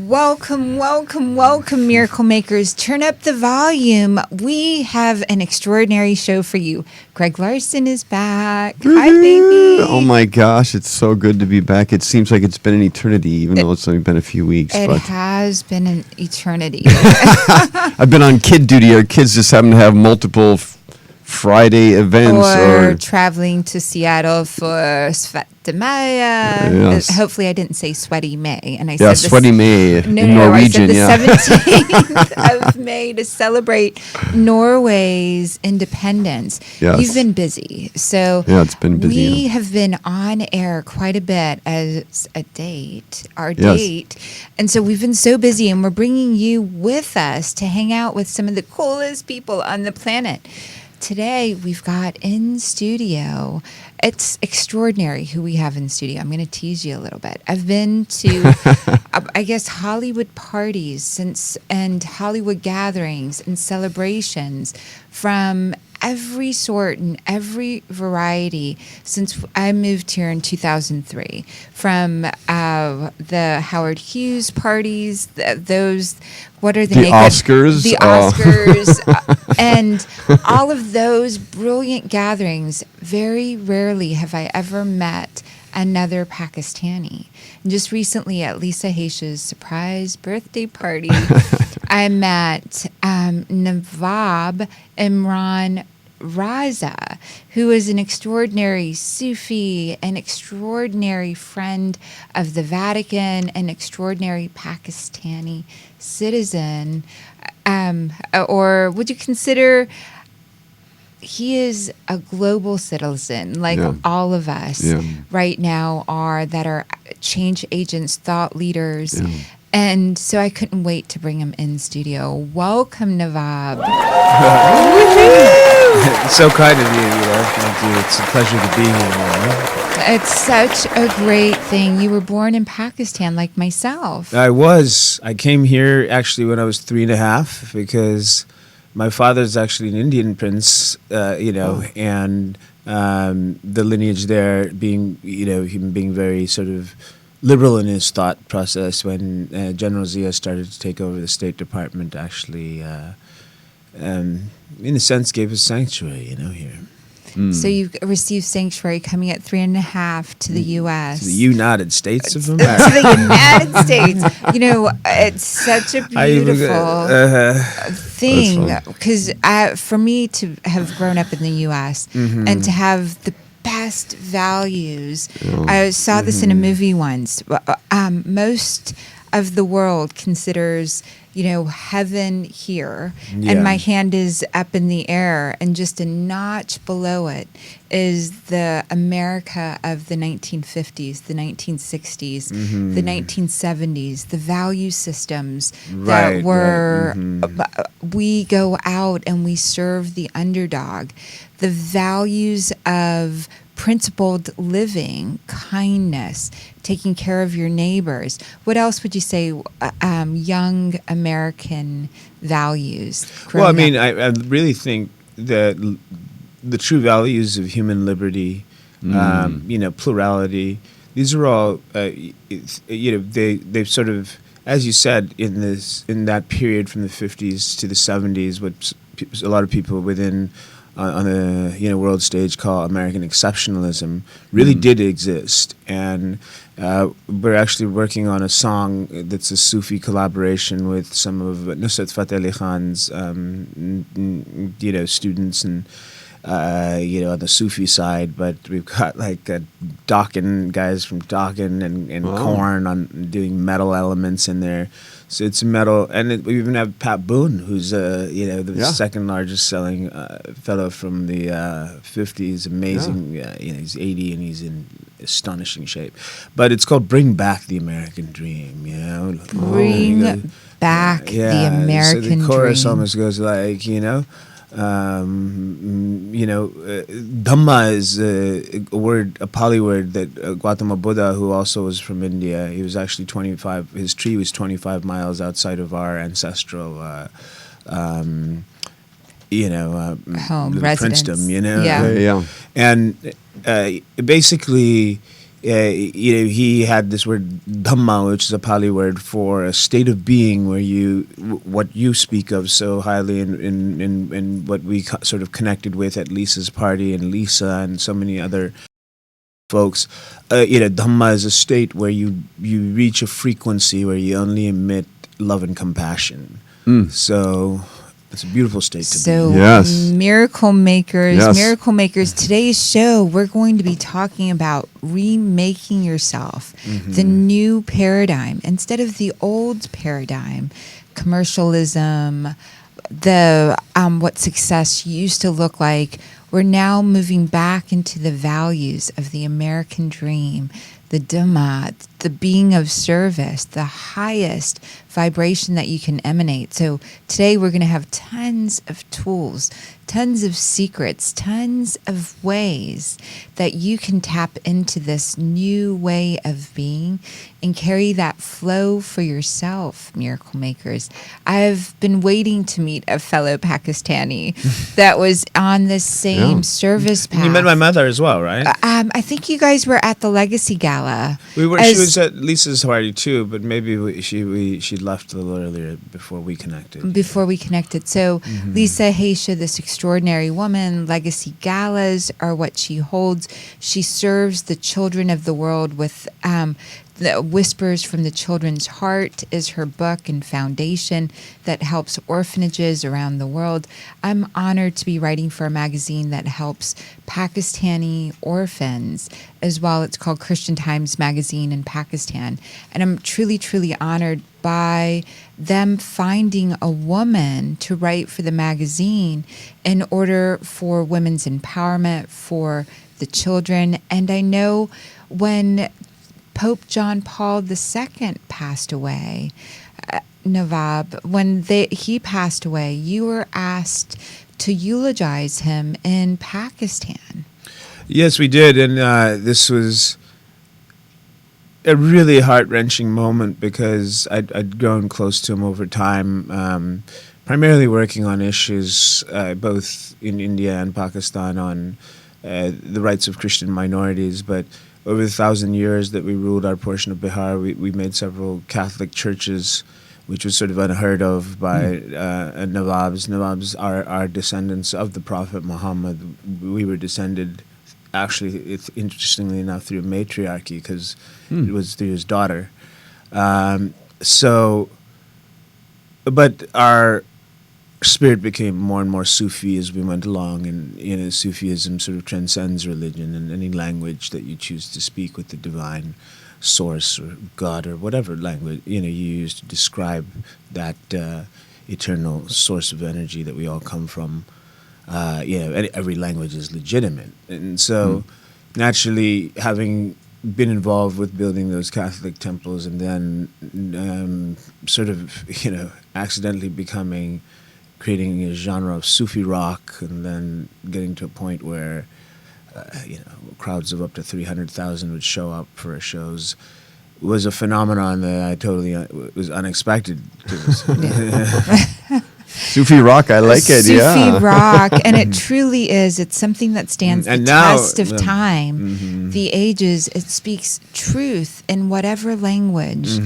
Welcome, welcome, welcome, Miracle Makers. Turn up the volume. We have an extraordinary show for you. Greg Larsen is back. Hi, baby. Oh, my gosh. It's so good to be back. It seems like it's been an eternity, even though it's only been a few weeks. It has been an eternity. I've been on kid duty. Our kids just happen to have multiple Friday events. Or traveling to Seattle for Svet de Maya. Yes. Hopefully I didn't say Sweaty May. And I Yeah, said Sweaty May in Norwegian. I said the 17th of May to celebrate Norway's independence. Yes. You've been busy. So yeah, it's been busy. We have been on air quite a bit as our Yes. date. And so we've been so busy, and we're bringing you with us to hang out with some of the coolest people on the planet. Today, we've got in studio, it's extraordinary who we have in studio. I'm going to tease you a little bit. I've been to, I guess, Hollywood parties and Hollywood gatherings and celebrations from every sort and every variety since I moved here in 2003. From the Howard Hughes parties, those, what are the Oscars? The Oscars. And all of those brilliant gatherings, very rarely have I ever met another Pakistani. And just recently at Lisa Haish's surprise birthday party, I met Nawab Imran Raza, who is an extraordinary Sufi, an extraordinary friend of the Vatican, an extraordinary Pakistani citizen. Or would you consider he is a global citizen, like all of us right now that are change agents, thought leaders. Yeah. And so I couldn't wait to bring him in studio. Welcome, Nawab. It's so kind of you, Thank you. It's a pleasure to be here. It's such a great thing. You were born in Pakistan like myself. I was. I came here actually when I was 3.5 because my father's actually an Indian prince, and the lineage there being, him being very sort of liberal in his thought process when General Zia started to take over the State Department, actually, in a sense, gave us sanctuary, here. So you received sanctuary coming at 3.5 to the U.S. To the United States of America. To the United States. It's such a beautiful thing because for me to have grown up in the U.S. and to have the best values. I saw this in a movie once. Most of the world considers, heaven here, and my hand is up in the air, and just a notch below it is the America of the 1950s, the 1960s, the 1970s, the value systems that were, we go out and we serve the underdog. The values of principled living, kindness, taking care of your neighbors. What else would you say, young American values? Well, I really think that the true values of human liberty, plurality, these are all, they've sort of, as you said, in that period from the 50s to the 70s, what a lot of people within on the world stage call American exceptionalism really did exist, and we're actually working on a song that's a Sufi collaboration with some of Nusrat Fateh Ali Khan's students and on the Sufi side, but we've got like guys from Dokken and Korn on doing metal elements in there. So it's metal, and we even have Pat Boone, who's the second largest selling fellow from the 50s. Amazing, he's 80 and he's in astonishing shape. But it's called "Bring Back the American Dream." Bring back the American Dream. So the chorus almost goes like, Dhamma is a Pali word that Gautama Buddha, who also was from India, he was actually his tree was 25 miles outside of our ancestral, home, princedom, Yeah. And basically, he had this word Dhamma, which is a Pali word for a state of being where what you speak of so highly in what we sort of connected with at Lisa's party and Lisa and so many other folks. Dhamma is a state where you reach a frequency where you only emit love and compassion. So it's a beautiful state to be. Yes. Miracle makers, today's show, we're going to be talking about remaking yourself, the new paradigm, instead of the old paradigm, commercialism, the what success used to look like. We're now moving back into the values of the American dream, the Dhamma, the being of service, the highest vibration that you can emanate. So today we're going to have tons of tools, tons of secrets, tons of ways that you can tap into this new way of being and carry that flow for yourself, miracle makers. I've been waiting to meet a fellow Pakistani that was on this same service path. You met my mother as well, right? I think you guys were at the Legacy Gala. We were. She was at Lisa's party too, but maybe she left a little earlier before we connected. So Lisa Haysha, this extraordinary woman, Legacy Galas are what she holds. She serves the children of the world with the Whispers from the Children's Heart is her book and foundation that helps orphanages around the world. I'm honored to be writing for a magazine that helps Pakistani orphans as well. It's called Christian Times Magazine in Pakistan. And I'm truly, truly honored by them finding a woman to write for the magazine in order for women's empowerment, for the children. And I know when Pope John Paul II passed away, Nawab, when he passed away, you were asked to eulogize him in Pakistan. Yes, we did, and this was a really heart-wrenching moment because I'd grown close to him over time, primarily working on issues both in India and Pakistan on the rights of Christian minorities, but over the 1,000 years that we ruled our portion of Bihar, we made several Catholic churches, which was sort of unheard of by Nawabs. Nawabs are descendants of the Prophet Muhammad. We were descended, actually, interestingly enough, through matriarchy because it was through his daughter. But our spirit became more and more Sufi as we went along, and Sufism sort of transcends religion and any language that you choose to speak with the divine source or God or whatever language you use to describe that eternal source of energy that we all come from. Every language is legitimate, and so naturally, having been involved with building those Catholic temples, and then sort of accidentally creating a genre of Sufi rock, and then getting to a point where crowds of up to 300,000 would show up for our shows, was a phenomenon that I totally was unexpected to us. Sufi rock, I like it. Sufi rock, and it truly is. It's something that stands the test of time, the ages. It speaks truth in whatever language.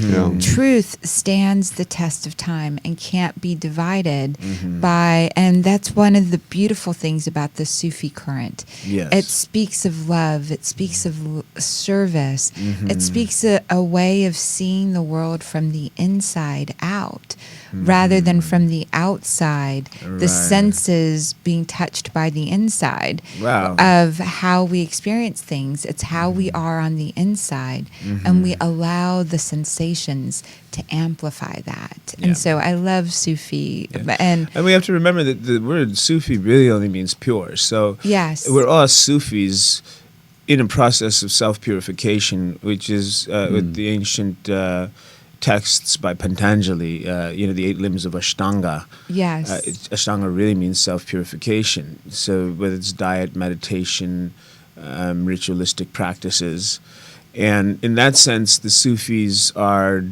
Truth stands the test of time and can't be divided by. And that's one of the beautiful things about the Sufi current. Yes. It speaks of love. It speaks of service. It speaks a way of seeing the world from the inside out, rather than from the outside, the senses being touched by the inside of how we experience things. It's how we are on the inside, and we allow the sensations to amplify that. And so I love Sufi. And we have to remember that the word Sufi really only means pure. So we're all Sufis in a process of self-purification, which is with the ancient texts by Patanjali, the 8 limbs of Ashtanga. Yes. Ashtanga really means self-purification. So whether it's diet, meditation, ritualistic practices. And in that sense, the Sufis are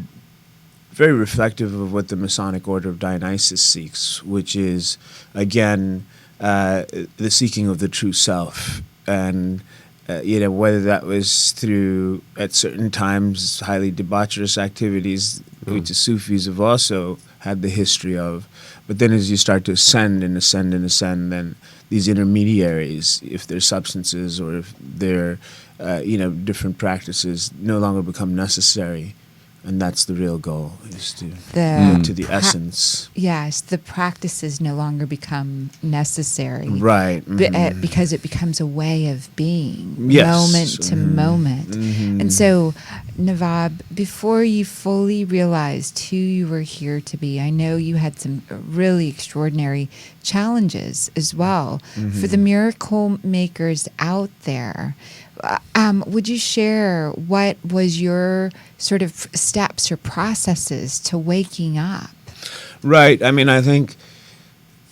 very reflective of what the Masonic Order of Dionysus seeks, which is, again, the seeking of the true self. And whether that was through, at certain times, highly debaucherous activities, which the Sufis have also had the history of. But then as you start to ascend and ascend and ascend, then these intermediaries, if they're substances or if they're, different practices, no longer become necessary. And that's the real goal, is to get to the essence. Yes, the practices no longer become necessary. Right. Because it becomes a way of being, Yes. moment to moment. And so, Nawab, before you fully realized who you were here to be, I know you had some really extraordinary challenges as well. For the miracle makers out there, would you share what was your sort of steps or processes to waking up? Right. I mean, I think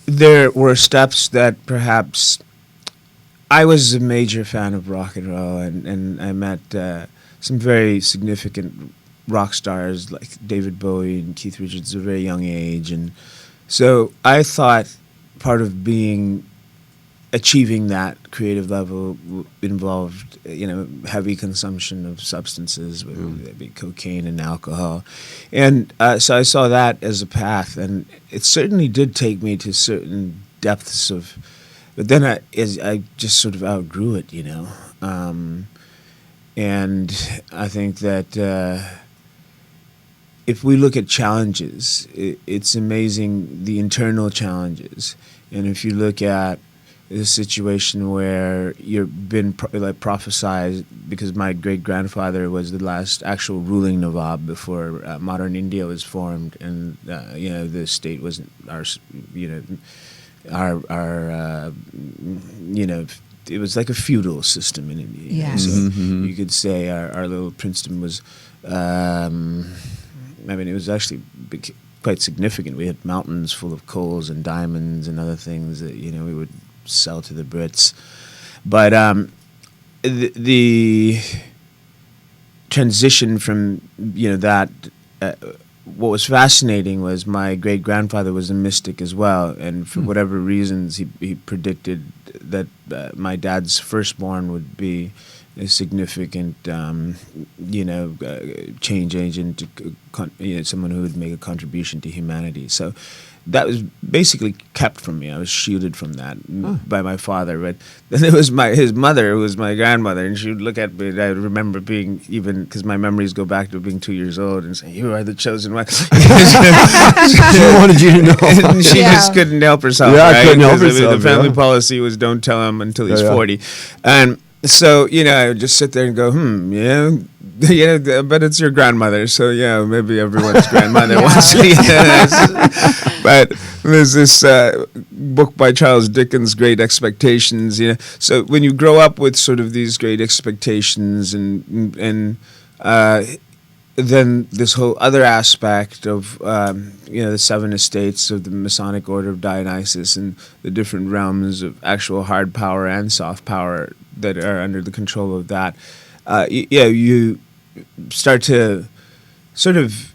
there were steps that perhaps I was a major fan of rock and roll, and I met some very significant rock stars like David Bowie and Keith Richards at a very young age. And so I thought part of achieving that creative level involved, heavy consumption of substances, whether that be cocaine and alcohol. And so I saw that as a path, and it certainly did take me to certain depths of, but then I just sort of outgrew it, and I think that if we look at challenges, it's amazing the internal challenges. And if you look at a situation where you've been prophesized, because my great-grandfather was the last actual ruling Nawab before modern India was formed, and the state wasn't it was like a feudal system in India. Yes. So you could say our little princedom was, it was actually quite significant. We had mountains full of coals and diamonds and other things that we would sell to the Brits. But the transition from that, what was fascinating was my great-grandfather was a mystic as well, and for whatever reasons he predicted that my dad's firstborn would be a significant change agent, someone who would make a contribution to humanity. So that was basically kept from me. I was shielded from that by my father. But then it was his mother, who was my grandmother, and she would look at me. And I remember being, even because my memories go back to being 2 years old, and saying, "You are the chosen one." She wanted you to know. And she just couldn't help herself. Yeah, right? couldn't help herself. The family policy was don't tell him until he's 40, and so I would just sit there and go, but it's your grandmother, so maybe everyone's grandmother wants to. But there's this book by Charles Dickens, Great Expectations. So when you grow up with sort of these great expectations, and then this whole other aspect of the 7 estates of the Masonic Order of Dionysus and the different realms of actual hard power and soft power that are under the control of that, you start to sort of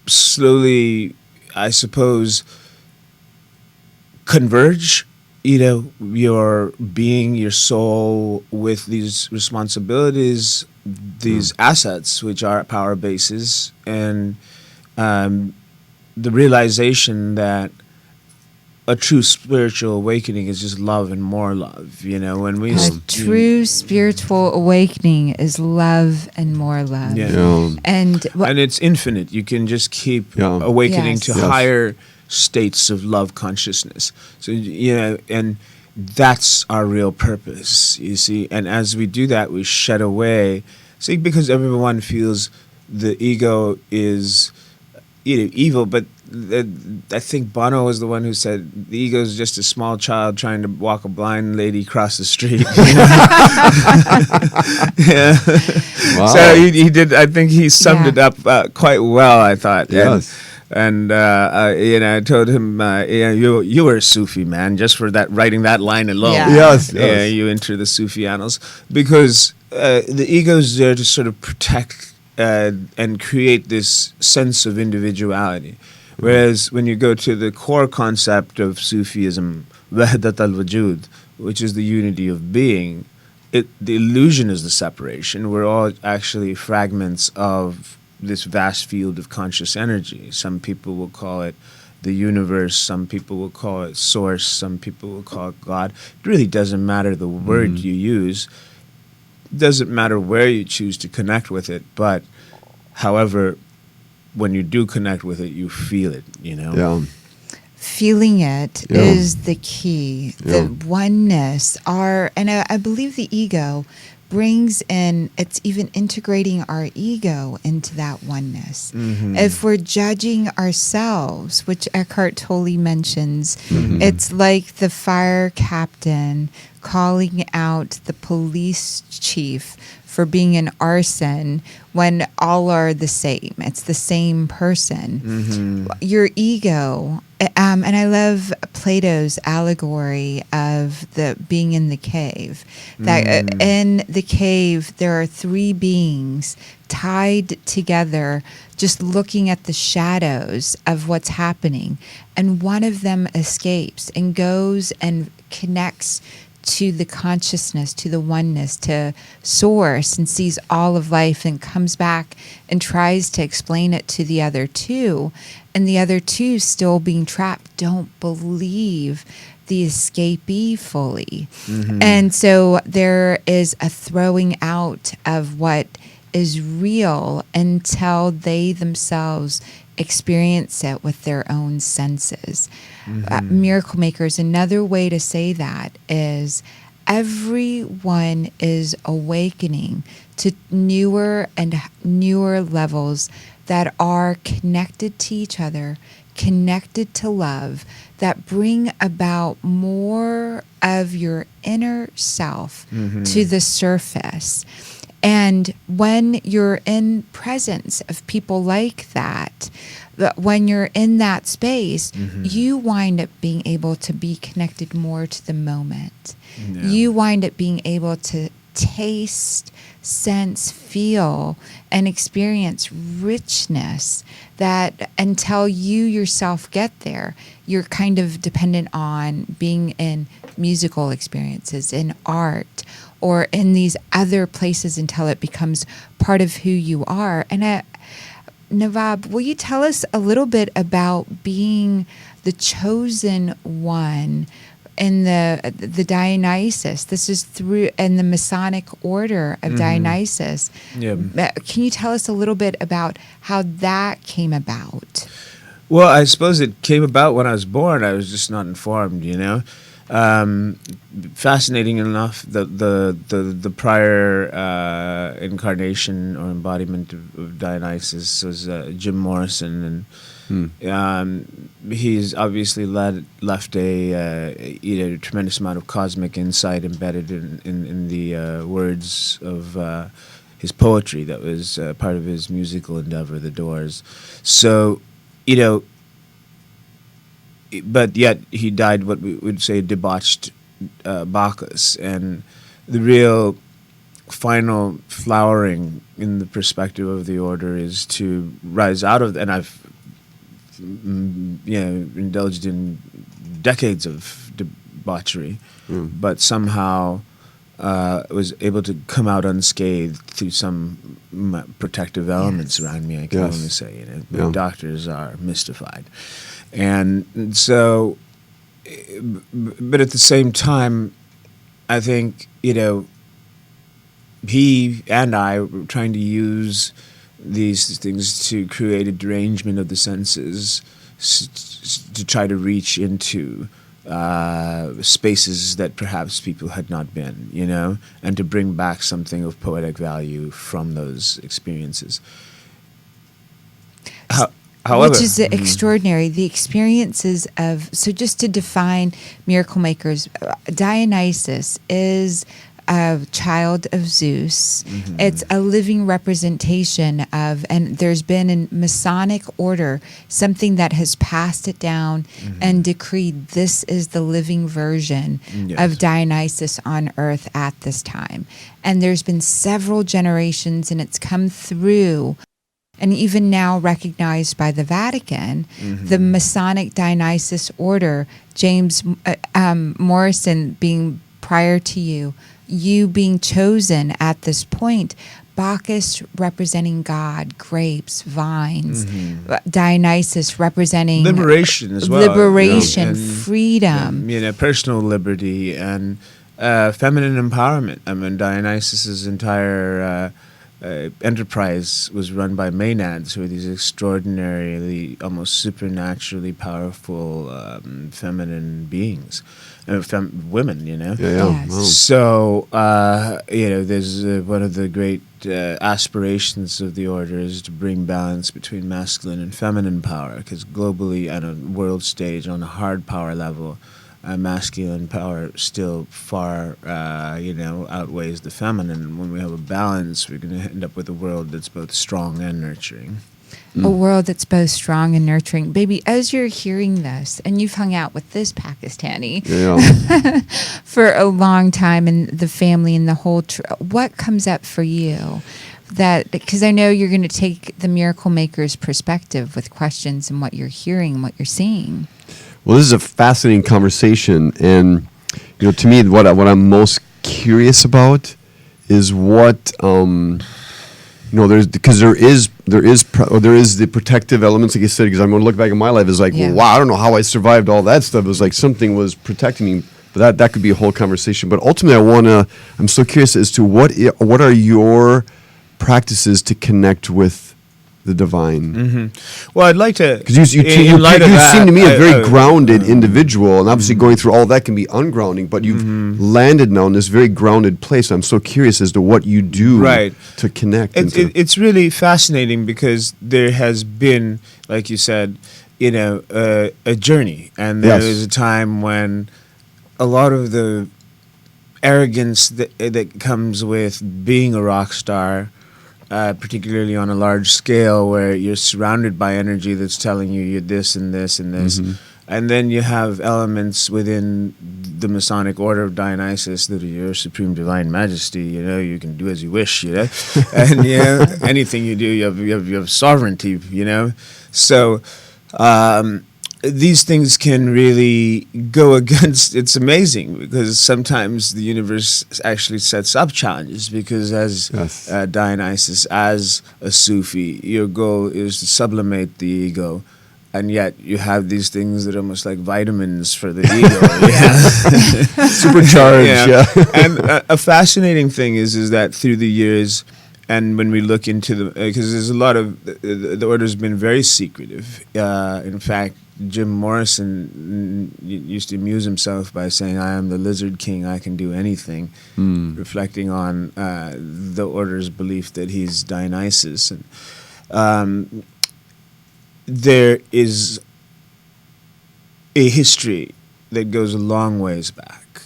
slowly, I suppose, converge, your being, your soul, with these responsibilities, these assets, which are power bases, and the realization that a true spiritual awakening is just love and more love. When we true spiritual awakening is love and more love. And it's infinite. You can just keep awakening to higher states of love consciousness. So and that's our real purpose. You see, and as we do that, we shed away. See, because everyone feels the ego is evil, but I think Bono was the one who said the ego is just a small child trying to walk a blind lady across the street. Wow. So he did. I think he summed it up quite well, I thought. Yes. And I told him, you were a Sufi, man, just for that, writing that line alone. Yes. You enter the Sufi annals, because the ego is there to sort of protect and create this sense of individuality. Whereas when you go to the core concept of Sufism, Wahdat al-Wujud, which is the unity of being, the illusion is the separation. We're all actually fragments of this vast field of conscious energy. Some people will call it the universe, some people will call it source, some people will call it God. It really doesn't matter the word you use. It doesn't matter where you choose to connect with it, but however, when you do connect with it, you feel it, you know? Yeah. Feeling it is the key. Yeah. The oneness and I believe the ego brings in, it's even integrating our ego into that oneness. If we're judging ourselves, which Eckhart Tolle mentions, it's like the fire captain calling out the police chief for being an arson when all are the same. It's the same person. Your ego, and I love Plato's allegory of the being in the cave. That in the cave there are three beings tied together, just looking at the shadows of what's happening, and one of them escapes and goes and connects to the consciousness, to the oneness, to source, and sees all of life and comes back and tries to explain it to the other two. And the other two, still being trapped, don't believe the escapee fully. And so there is a throwing out of what is real until they themselves experience it with their own senses. Miracle Makers, another way to say that is everyone is awakening to newer and newer levels that are connected to each other, connected to love, that bring about more of your inner self to the surface. And when you're in presence of people like that, when you're in that space, you wind up being able to be connected more to the moment. You wind up being able to taste, sense, feel, and experience richness that until you yourself get there, you're kind of dependent on being in musical experiences, in art, or in these other places until it becomes part of who you are. And Nawab, will you tell us a little bit about being the chosen one in the Dionysus? This is through in the Masonic Order of Dionysus. Can you tell us a little bit about how that came about? Well, I suppose it came about when I was born. I was just not informed, you know. Fascinating enough, the prior incarnation or embodiment of Dionysus was Jim Morrison, and he's obviously left a tremendous amount of cosmic insight embedded in the words of his poetry that was part of his musical endeavor, The Doors. So, you know. But yet he died what we would say debauched Bacchus, and the real final flowering in the perspective of the order is to rise out of, and I've indulged in decades of debauchery, but somehow was able to come out unscathed through some protective elements around me. I can only say, the doctors are mystified. And so, but at the same time, I think, he and I were trying to use these things to create a derangement of the senses, to try to reach into spaces that perhaps people had not been, and to bring back something of poetic value from those experiences. However, which is extraordinary. The experiences of, so just to define Miracle Makers, Dionysus is a child of Zeus. It's a living representation of, and there's been in Masonic Order something that has passed it down and decreed this is the living version of Dionysus on earth at this time. And there's been several generations, and it's come through, and even now recognized by the Vatican, the Masonic Dionysus Order, James Morrison being prior to you, you being chosen at this point, Bacchus representing God, grapes, vines, Dionysus representing liberation as well. Liberation, freedom. Personal liberty and feminine empowerment. I mean, Dionysus's entire enterprise was run by Maenads, who are these extraordinarily, almost supernaturally powerful feminine beings, women. Yes. Wow. So there's one of the great aspirations of the order is to bring balance between masculine and feminine power, because globally, on a world stage, on a hard power level, masculine power still far, outweighs the feminine. And when we have a balance, we're going to end up with a world that's both strong and nurturing. A world that's both strong and nurturing. Baby, as you're hearing this, and you've hung out with this Pakistani for a long time, and the family and the whole, what comes up for you? That, because I know you're going to take the miracle maker's perspective with questions and what you're hearing and what you're seeing. Well, this is a fascinating conversation, and to me, what I'm most curious about is what there's, because there is the protective elements, like you said. Because I'm going to look back at my life as like, well, wow, I don't know how I survived all that stuff. It was like something was protecting me, but that could be a whole conversation. But ultimately, I'm so curious as to what are your practices to connect with the divine. Mm-hmm. Well, I'd like to, because you seem to me a very grounded individual, and obviously going through all that can be ungrounding, but you've landed now in this very grounded place. I'm so curious as to what you do to connect. It's really fascinating, because there has been, like you said, a journey, and there was a time when a lot of the arrogance that comes with being a rock star, particularly on a large scale, where you're surrounded by energy that's telling you're this and this and this. And then you have elements within the Masonic Order of Dionysus that are your supreme divine majesty. You can do as you wish, and anything you do, you have sovereignty, So these things can really go against. It's amazing, because sometimes the universe actually sets up challenges, because as Dionysus, as a Sufi, your goal is to sublimate the ego, and yet you have these things that are almost like vitamins for the ego. Supercharged. And a fascinating thing is that through the years, and when we look into because there's a lot of, the order's been very secretive. In fact, Jim Morrison used to amuse himself by saying, "I am the Lizard King, I can do anything," reflecting on the order's belief that he's Dionysus. And there is a history that goes a long ways back,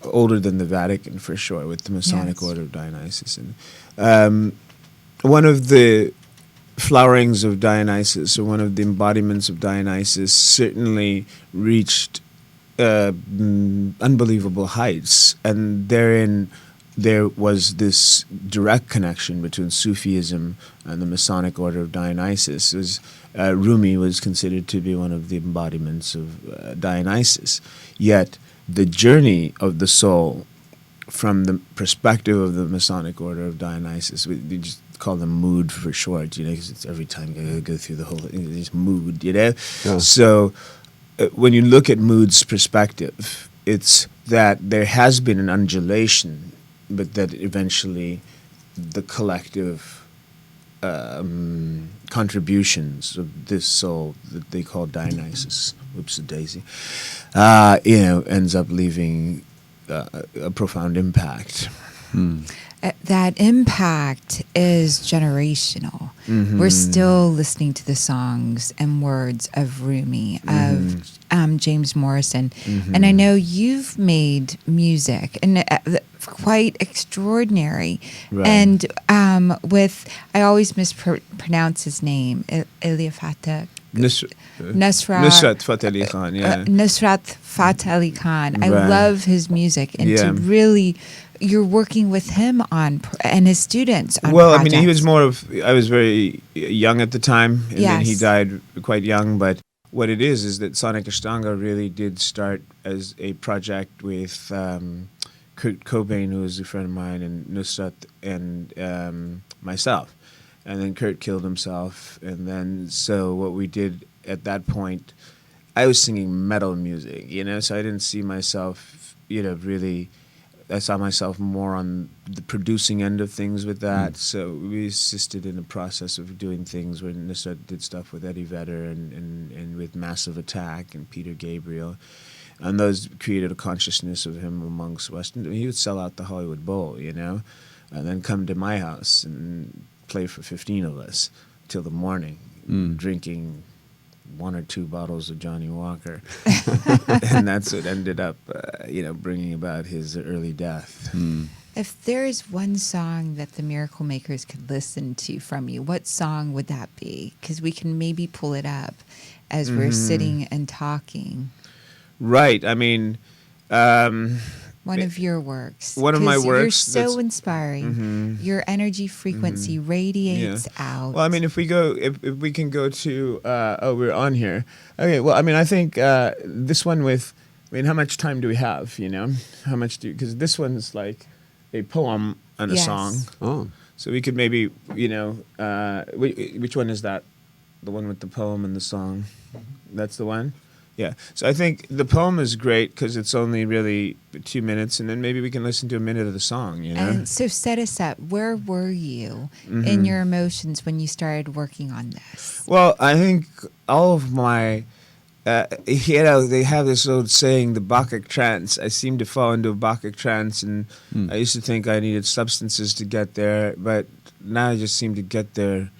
older than the Vatican for sure, with the Masonic Order of Dionysus. And one of the flowerings of Dionysus, or one of the embodiments of Dionysus, certainly reached unbelievable heights, and therein there was this direct connection between Sufism and the Masonic Order of Dionysus. Rumi was considered to be one of the embodiments of Dionysus, yet the journey of the soul from the perspective of the Masonic Order of Dionysus, we just call them mood for short, because it's every time you go through the whole this mood, So when you look at mood's perspective, it's that there has been an undulation, but that eventually the collective contributions of this soul that they call Dionysus, whoops a daisy, ends up leaving a profound impact. That impact is generational. We're still listening to the songs and words of Rumi, of James Morrison. And I know you've made music, and quite extraordinary. Right. And I always mispronounce his name, Eliafata. Nusrat Fateh Ali Khan, Nusrat Fateh Ali Khan. I love his music, and to really, you're working with him and his students on projects. I mean, he was I was very young at the time, and then he died quite young, but what it is that Sonic Ashtanga really did start as a project with Kurt Cobain, who was a friend of mine, and Nusrat, and myself. And then Kurt killed himself. And then so what we did at that point, I was singing metal music, so I didn't see myself, really. I saw myself more on the producing end of things with that. So we assisted in the process of doing things where Nusrat did stuff with Eddie Vedder and with Massive Attack and Peter Gabriel. And those created a consciousness of him amongst Western. He would sell out the Hollywood Bowl, and then come to my house and play for 15 of us till the morning, drinking 1 or 2 bottles of Johnny Walker. And that's what ended up, bringing about his early death. If there is one song that the Miracle Makers could listen to from you, what song would that be? Because we can maybe pull it up as we're sitting and talking. Right. I mean... one of your works. One of my works. You're so inspiring. Your energy frequency radiates out. Well, I mean, if we can go to, we're on here. Okay, well, I mean, I think this one how much time do we have, because this one's like a poem and a song. Oh. So we could maybe, which one is that? The one with the poem and the song? That's the one? Yeah, so I think the poem is great because it's only really 2 minutes, and then maybe we can listen to a minute of the song, And so set us up. Where were you in your emotions when you started working on this? Well, I think all of my, they have this old saying, the Bacchic trance. I seem to fall into a Bacchic trance, and I used to think I needed substances to get there, but now I just seem to get there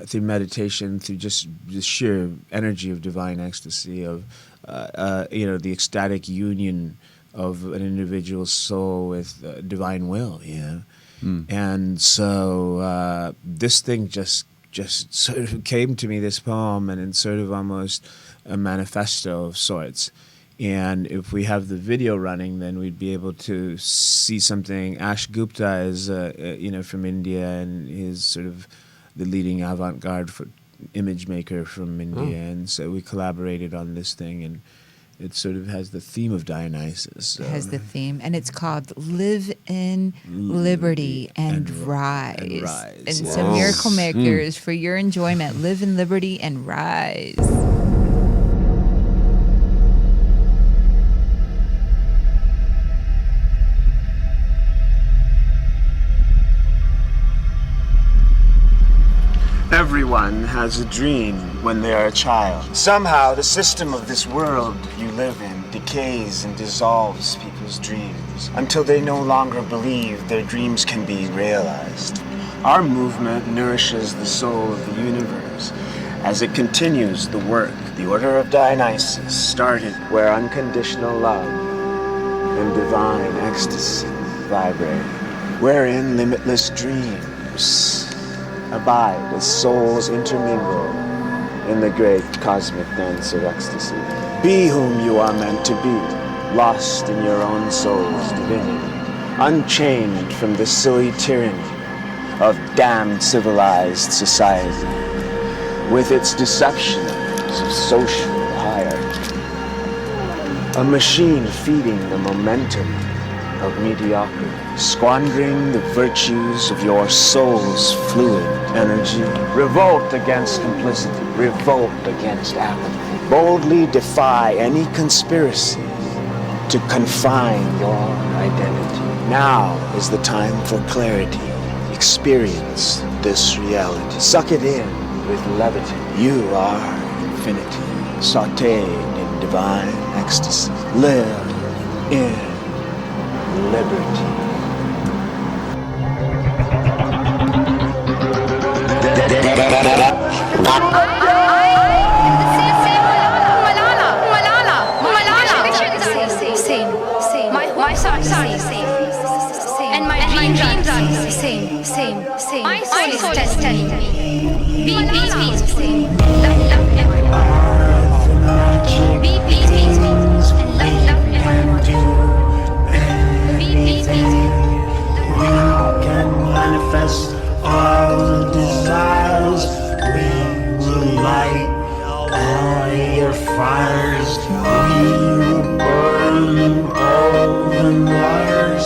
through meditation, through just the sheer energy of divine ecstasy, of the ecstatic union of an individual's soul with divine will, And so this thing just sort of came to me, this poem, and it's sort of almost a manifesto of sorts. And if we have the video running, then we'd be able to see something. Ash Gupta is, from India, and is sort of the leading avant-garde image maker from India, and so we collaborated on this thing, and it sort of has the theme of Dionysus. It has the theme, and it's called "Live in Liberty and Rise." And so, Miracle Makers, for your enjoyment, live in liberty and rise. Everyone has a dream when they are a child. Somehow the system of this world you live in decays and dissolves people's dreams until they no longer believe their dreams can be realized. Our movement nourishes the soul of the universe as it continues the work the Order of Dionysus started, where unconditional love and divine ecstasy vibrate, wherein limitless dreams abide as souls intermingle in the great cosmic dance of ecstasy. Be whom you are meant to be, lost in your own soul's divinity, unchained from the silly tyranny of damned civilized society, with its deceptions of social hierarchy. A machine feeding the momentum of mediocrity, squandering the virtues of your soul's fluid energy. Revolt against complicity, revolt against apathy. Boldly defy any conspiracy to confine your identity. Now is the time for clarity. Experience this reality. Suck it in with levity. You are infinity, sautéed in divine ecstasy. Live in liberty. And my dreams are the same. My soul is testing me. Be peaceful. Love everyone. Be peaceful and love everyone. Be peaceful. We can manifest all desires. We will light all your fires. We will burn all the wires.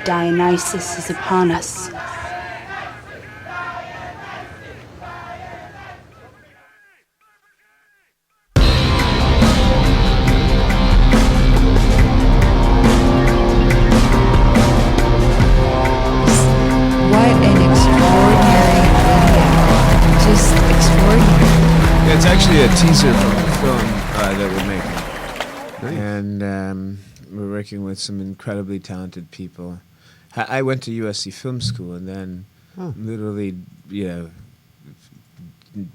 Dionysus is upon us. What an extraordinary video. Just extraordinary. It's actually a teaser from a film that we're making. Nice. And we're working with some incredibly talented people. I went to USC Film School, and then literally,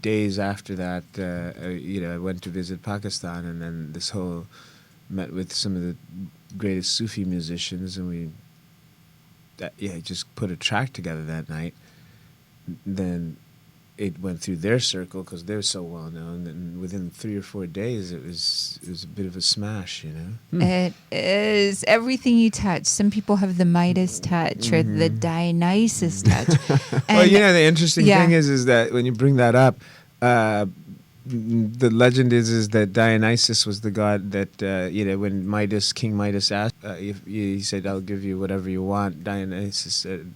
days after that, I went to visit Pakistan, and then met with some of the greatest Sufi musicians, and we just put a track together that night. Then it went through their circle because they're so well known, and within 3 or 4 days, it was a bit of a smash, It is everything you touch. Some people have the Midas touch or the Dionysus touch. Well, the interesting thing is that when you bring that up, the legend is that Dionysus was the god that when King Midas asked, he said, "I'll give you whatever you want." Dionysus said,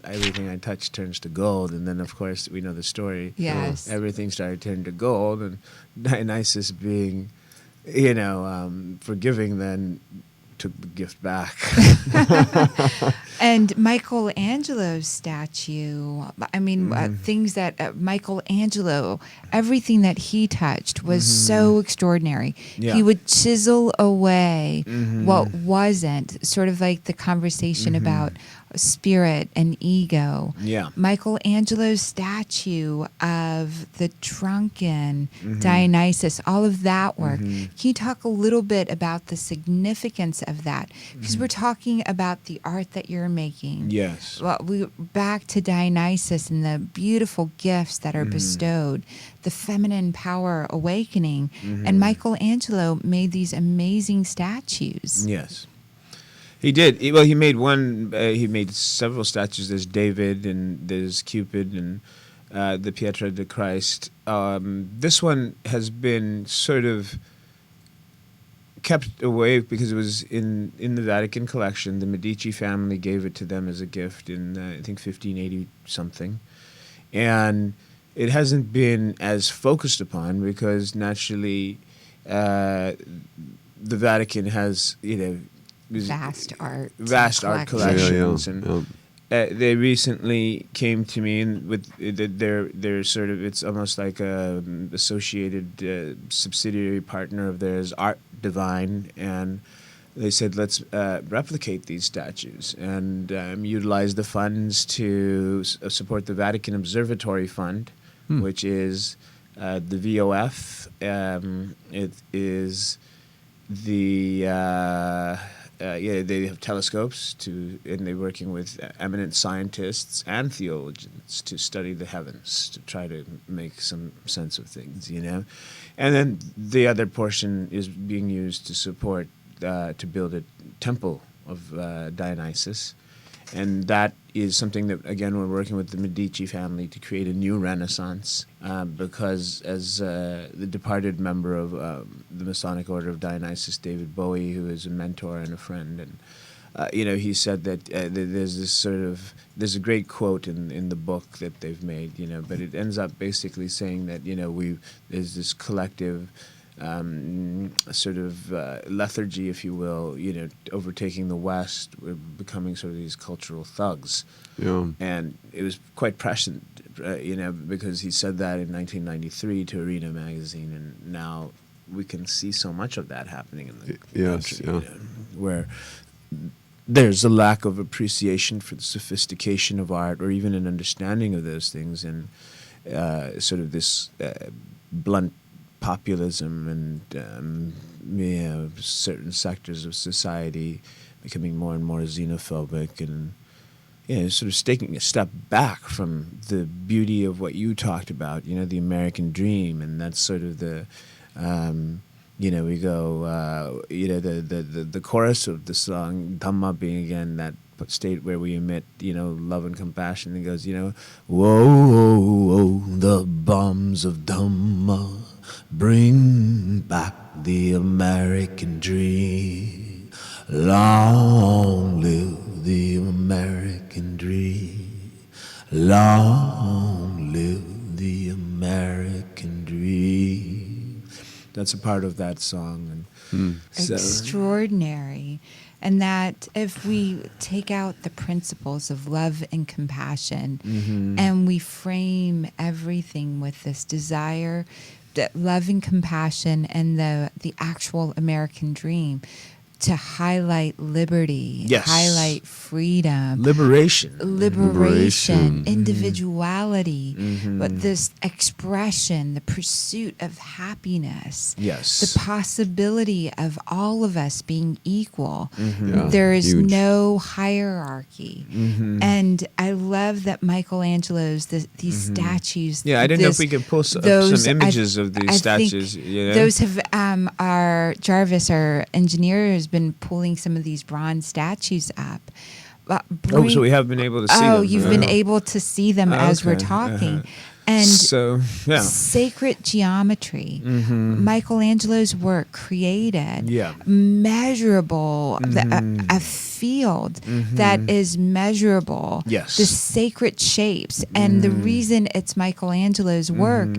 "Everything I touch turns to gold." And then, of course, we know the story. Yes, everything started turning to gold, and Dionysus, being, forgiving, then took the gift back. And Michelangelo's statue, things that Michelangelo, everything that he touched was so extraordinary. Yeah. He would chisel away what wasn't, sort of like the conversation about spirit and ego. Yeah. Michelangelo's statue of the drunken Dionysus, all of that work. Can you talk a little bit about the significance of that? Because we're talking about the art that you're making. Yes. Well, back to Dionysus and the beautiful gifts that are bestowed, the feminine power awakening, and Michelangelo made these amazing statues. Yes. He did. He made one. He made several statues. There's David, and there's Cupid, and the Pietra de Christ. This one has been sort of kept away because it was in the Vatican collection. The Medici family gave it to them as a gift in I think 1580 something, and it hasn't been as focused upon because naturally the Vatican has vast art collections, and they recently came to me and with their sort of, it's almost like a associated subsidiary partner of theirs, Art Divine, and they said, let's replicate these statues and utilize the funds to support the Vatican Observatory Fund, which is the VOF. It is the they have telescopes and they're working with eminent scientists and theologians to study the heavens to try to make some sense of things, And then the other portion is being used to support to build a temple of Dionysus. And that is something that, again, we're working with the Medici family to create a new Renaissance because as the departed member of the Masonic Order of Dionysus, David Bowie, who is a mentor and a friend, and he said that there's a great quote in the book that they've made, but it ends up basically saying that, there's this collective sort of lethargy, if you will, overtaking the West. We're becoming sort of these cultural thugs. Yeah. And it was quite prescient, because he said that in 1993 to Arena magazine, and now we can see so much of that happening in the country, where there's a lack of appreciation for the sophistication of art, or even an understanding of those things, and sort of this blunt populism and certain sectors of society becoming more and more xenophobic, and sort of taking a step back from the beauty of what you talked about, the American dream. And that's sort of the we go the chorus of the song Dhamma being, again, that state where we emit love and compassion. It goes, whoa, whoa, whoa, the bombs of Dhamma bring back the American dream. Long live the American dream. Long live the American dream. That's a part of that song. And so, Extraordinary. And that if we take out the principles of love and compassion and we frame everything with this desire, that love and compassion and the actual American dream, to highlight liberty, Yes. highlight freedom, liberation. individuality, but this expression, the pursuit of happiness, Yes. the possibility of all of us being equal. Yeah, There is huge. no hierarchy. And I love that Michelangelo's, these statues. Yeah, I didn't know if we could pull some images of these statues. Those have, our Jarvis, our engineer, has been pulling some of these bronze statues up. So we have been able to see them. Oh, you've been able to see them as we're Okay, talking. And so, yeah. sacred geometry. Michelangelo's work created Yeah. measurable, a field that is measurable. Yes. The sacred shapes. And the reason it's Michelangelo's work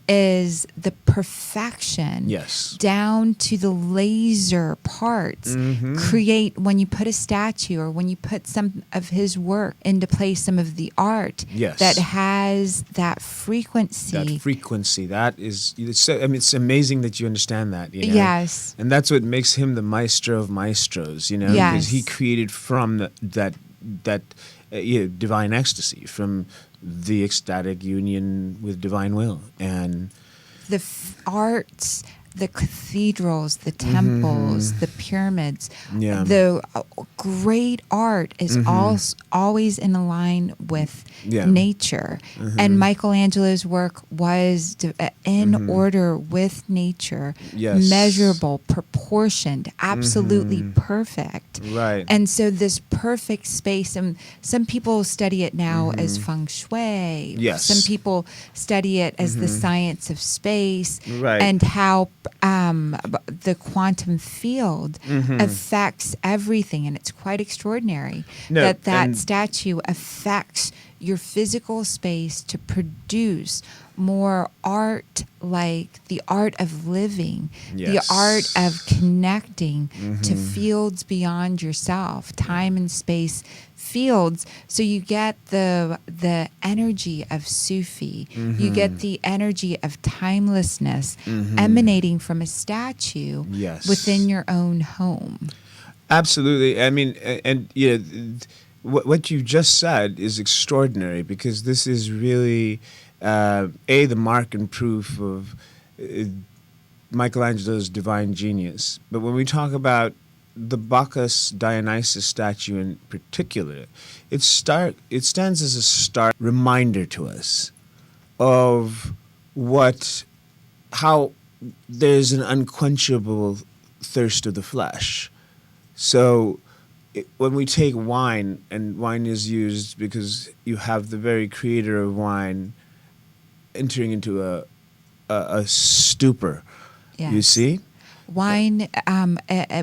is the perfection Yes. down to the laser parts create when you put a statue or when you put some of his work into place, some of the art Yes. that has that frequency. That frequency, it's amazing that you understand that. You know? Yes. And that's what makes him the maestro of maestros, you know, Yes. because he created from that divine ecstasy, from the ecstatic union with divine will. And The arts, the cathedrals, the temples, the pyramids, Yeah. the great art is always in line with Yeah. nature. And Michelangelo's work was in order with nature, Yes. measurable, proportioned, absolutely perfect. Right. And so this perfect space, and some people study it now as feng shui. Yes. Some people study it as the science of space, Right. and how the quantum field affects everything. And it's quite extraordinary No, that and- statue affects your physical space to produce more art, like the art of living, the Yes. art of connecting to fields beyond yourself, time and space fields. So you get the energy of Sufi, you get the energy of timelessness emanating from a statue Yes. within your own home. Absolutely. I mean, and what you just said is extraordinary, because this is really the mark and proof of Michelangelo's divine genius. But when we talk about the Bacchus Dionysus statue in particular, it stands as a stark reminder to us of how there's an unquenchable thirst of the flesh. So when we take wine, and wine is used because you have the very creator of wine entering into a stupor, Yes. you see? Wine,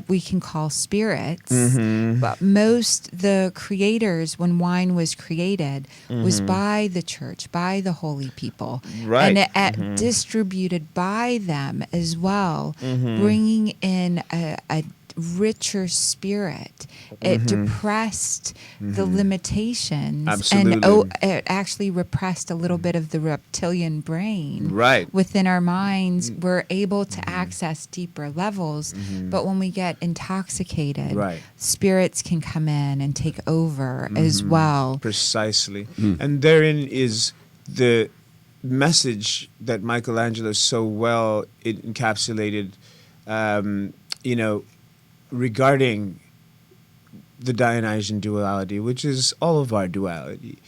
we can call spirits, but the creators, when wine was created, was by the church, by the holy people, Right. and distributed by them as well, bringing in a richer spirit. It depressed the limitations, Absolutely. and it actually repressed a little bit of the reptilian brain. Right. Within our minds, we're able to access deeper levels, but when we get intoxicated, Right. spirits can come in and take over as well. Precisely. And therein is the message that Michelangelo so well encapsulated, regarding the Dionysian duality, which is all of our duality,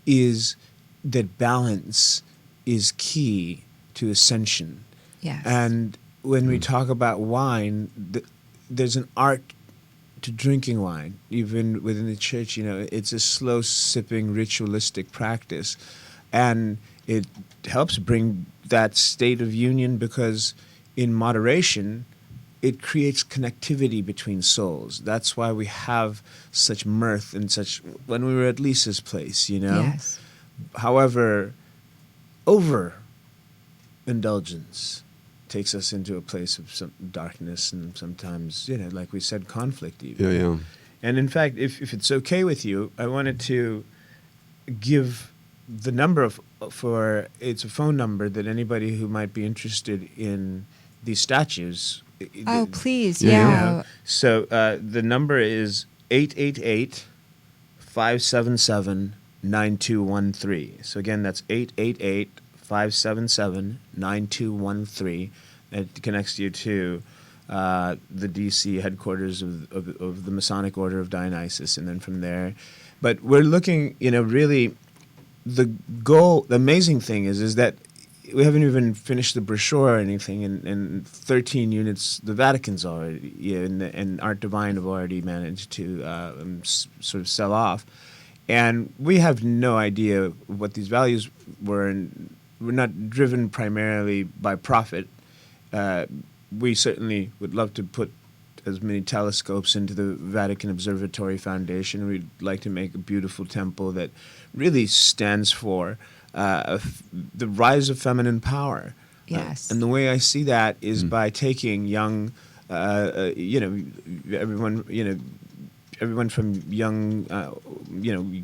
is that balance is key to ascension. Yes. And when we talk about wine, there's an art to drinking wine. Even within the church, it's a slow sipping ritualistic practice. And it helps bring that state of union, because in moderation, it creates connectivity between souls. That's why we have such mirth and such when we were at Lisa's place, you know. Yes. However, overindulgence takes us into a place of some darkness and sometimes, you know, like we said, conflict even. Yeah. And in fact, if it's okay with you, I wanted to give the number it's a phone number that anybody who might be interested in these statues. Oh, please, Yeah. yeah. You know, so the number is 888-577-9213. So again, that's 888-577-9213. It connects you to the DC headquarters of the Masonic Order of Dionysus, and then from there. But we're looking, you know, really, the amazing thing is that we haven't even finished the brochure or anything, and 13 units, the Vatican's already, and Art Divine have already managed to sort of sell off. And we have no idea what these values were, and we're not driven primarily by profit. We certainly would love to put as many telescopes into the Vatican Observatory Foundation. We'd like to make a beautiful temple that really stands for the rise of feminine power. Yes. And the way I see that is by taking young, everyone from young,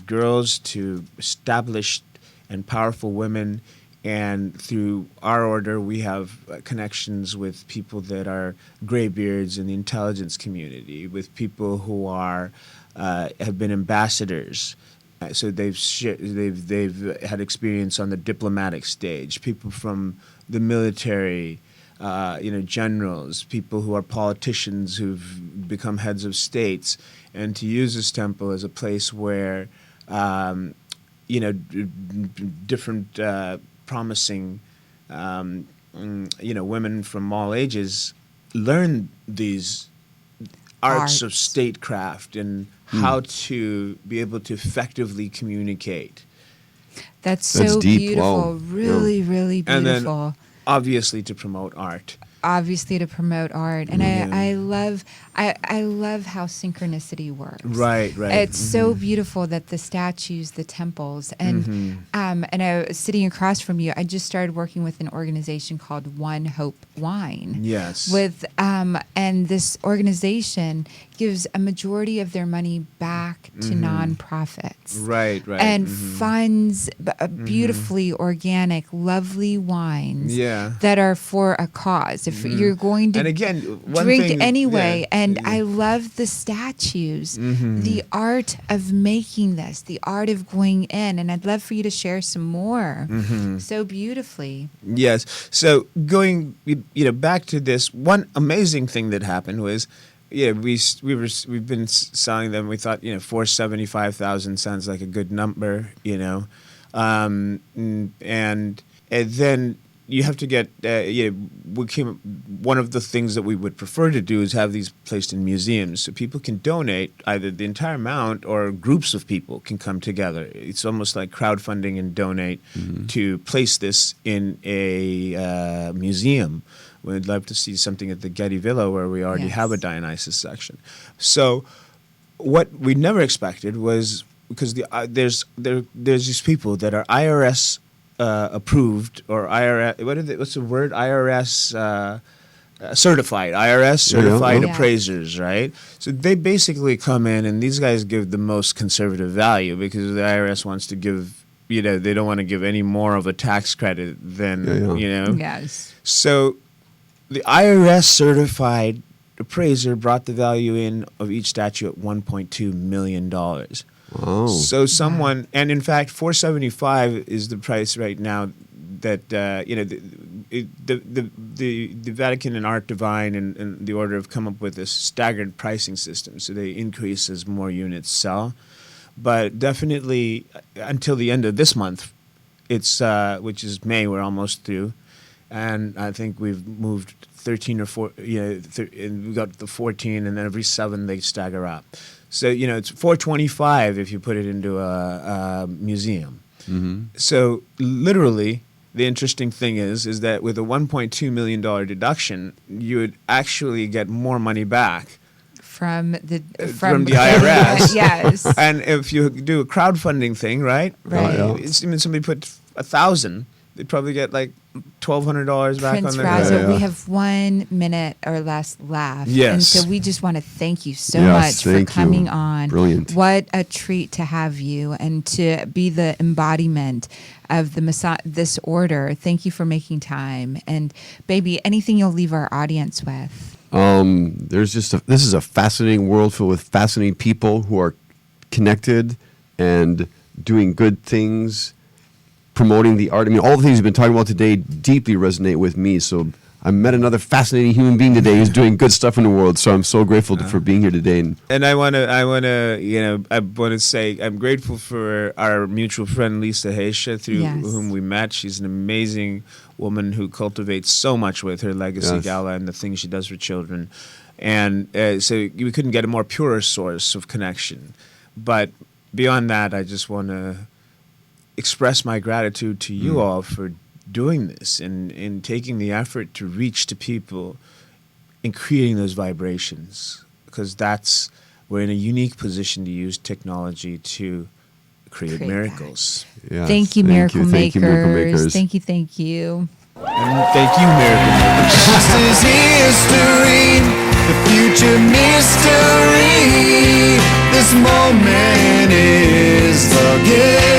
girls to established and powerful women. And through our order, we have connections with people that are graybeards in the intelligence community, with people who are have been ambassadors. So they've had experience on the diplomatic stage. People from the military, generals. People who are politicians who've become heads of states, and to use this temple as a place where, different promising, women from all ages learn these arts of statecraft and how to be able to effectively communicate. That's so deep. beautiful. Wow. Really, really And beautiful. then obviously to promote art. Obviously to promote art. And I love how synchronicity works. Right. It's so beautiful that the statues, the temples, and and I was sitting across from you, I just started working with an organization called One Hope Wine. Yes. And this organization gives a majority of their money back to nonprofits. Right. And funds beautifully organic, lovely wines that are for a cause. If you're going to and again, one drink thing, anyway, and I love the statues, the art of making this, the art of going in, and I'd love for you to share some more so beautifully. Yes. So going, back to this, one amazing thing that happened was, we've been selling them. We thought, 475,000 sounds like a good number, and then you have to get, one of the things that we would prefer to do is have these placed in museums so people can donate either the entire amount or groups of people can come together. It's almost like crowdfunding and donate to place this in a museum. We'd love to see something at the Getty Villa where we already have a Dionysus section. So what we never expected was, because there's these people that are IRS approved, or IRS, what's the word? IRS certified. IRS certified appraisers, right? So they basically come in, and these guys give the most conservative value because the IRS wants to give, they don't want to give any more of a tax credit than, Yes. So the IRS certified appraiser brought the value in of each statue at $1.2 million. Wow. So someone, and in fact, $475 is the price right now that the Vatican and Art Divine and the Order have come up with this staggered pricing system. So they increase as more units sell, but definitely until the end of this month, it's which is May. We're almost through, and I think we've moved 13 or 4. And we got the 14, and then every 7 they stagger up. So, it's $425 if you put it into a museum. So literally, the interesting thing is that with a $1.2 million deduction, you would actually get more money back from the IRS. Yes. And if you do a crowdfunding thing, right? Right. It's, even somebody put $1,000, they'd probably get like $1,200 back Prince on their Raza, we have 1 minute or less left. Yes. And so we just want to thank you so Yes, much for thank coming you. on. Brilliant. What a treat to have you and to be the embodiment of this order. Thank you for making time. And baby, anything you'll leave our audience with? This is a fascinating world filled with fascinating people who are connected and doing good things, promoting the art. I mean, all the things we've been talking about today deeply resonate with me. So I met another fascinating human being today who's doing good stuff in the world. So I'm so grateful for being here today. And I want to say I'm grateful for our mutual friend Lisa Haysha, through whom we met. She's an amazing woman who cultivates so much with her legacy gala and the things she does for children. And so we couldn't get a more pure source of connection. But beyond that, I just want to express my gratitude to you all for doing this and taking the effort to reach to people and creating those vibrations, because we're in a unique position to use technology to create miracles. Yes, thank you, Miracle Makers. Thank you, Miracle Makers. Thank you. And thank you, Miracle Makers. This is history, the future mystery. This moment is the gift.